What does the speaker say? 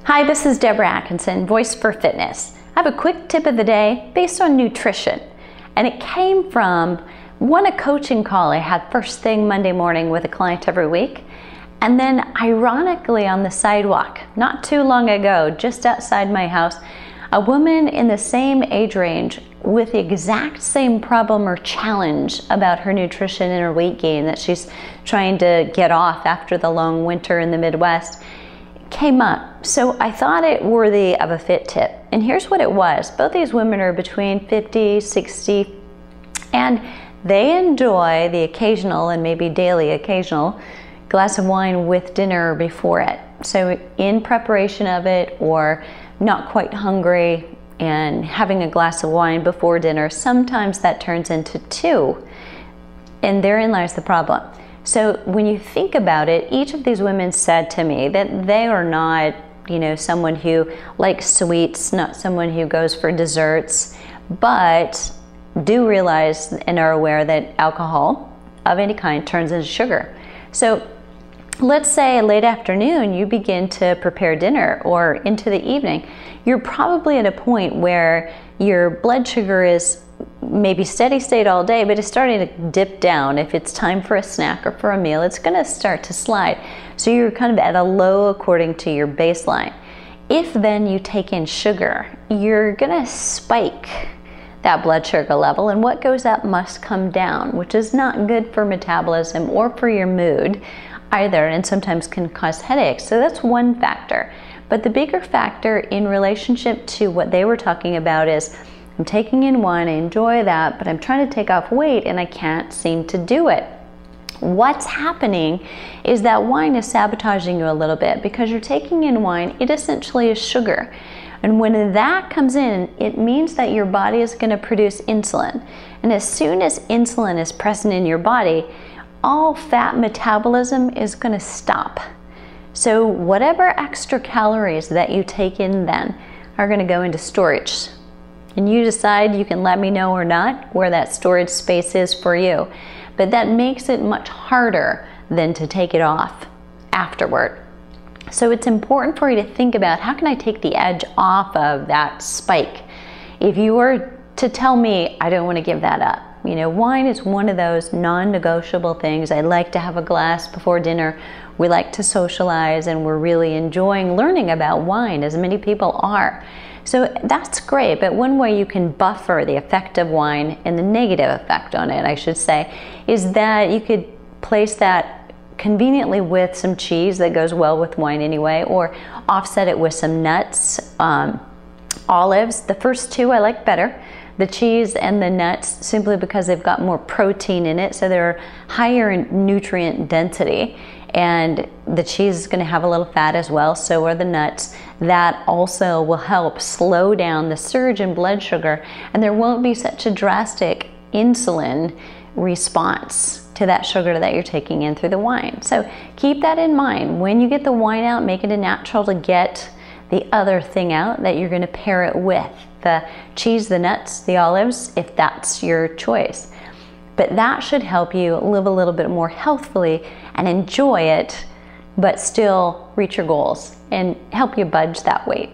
Hi, this is Deborah Atkinson, Voice for Fitness. I have a quick tip of the day based on nutrition, and it came from a coaching call I had first thing Monday morning with a client every week, and then ironically on the sidewalk, not too long ago, just outside my house, a woman in the same age range with the exact same problem or challenge about her nutrition and her weight gain that she's trying to get off after the long winter in the Midwest came up. So I thought it worthy of a fit tip. And here's what it was. Both these women are between 50, 60, and they enjoy the occasional and maybe daily occasional glass of wine with dinner before it. So in preparation of it, or not quite hungry and having a glass of wine before dinner, sometimes that turns into two. And therein lies the problem. So when you think about it, each of these women said to me that they are not, someone who likes sweets, not someone who goes for desserts, but do realize and are aware that alcohol of any kind turns into sugar. So let's say late afternoon you begin to prepare dinner, or into the evening, you're probably at a point where your blood sugar is maybe steady state all day, but it's starting to dip down. If it's time for a snack or for a meal, it's going to start to slide. So you're kind of at a low according to your baseline. If then you take in sugar, you're going to spike that blood sugar level, and what goes up must come down, which is not good for metabolism or for your mood either, and sometimes can cause headaches. So that's one factor. But the bigger factor in relationship to what they were talking about is, I'm taking in wine, I enjoy that, but I'm trying to take off weight and I can't seem to do it. What's happening is that wine is sabotaging you a little bit, because you're taking in wine, it essentially is sugar. And when that comes in, it means that your body is going to produce insulin. And as soon as insulin is present in your body, all fat metabolism is going to stop. So whatever extra calories that you take in then are going to go into storage. And you decide, you can let me know or not where that storage space is for you. But that makes it much harder than to take it off afterward. So it's important for you to think about, how can I take the edge off of that spike? If you were to tell me, I don't want to give that up. Wine is one of those non-negotiable things. I like to have a glass before dinner. We like to socialize, and we're really enjoying learning about wine, as many people are. So that's great, but one way you can buffer the effect of wine, and the negative effect on it, I should say, is that you could place that conveniently with some cheese that goes well with wine anyway, or offset it with some nuts, olives. The first two I like better, the cheese and the nuts, simply because they've got more protein in it, so they're higher in nutrient density. And the cheese is going to have a little fat as well, so are the nuts. That also will help slow down the surge in blood sugar, and there won't be such a drastic insulin response to that sugar that you're taking in through the wine. So keep that in mind. When you get the wine out, make it a natural to get the other thing out that you're going to pair it with. The cheese, the nuts, the olives, if that's your choice. But that should help you live a little bit more healthfully and enjoy it, but still reach your goals and help you budge that weight.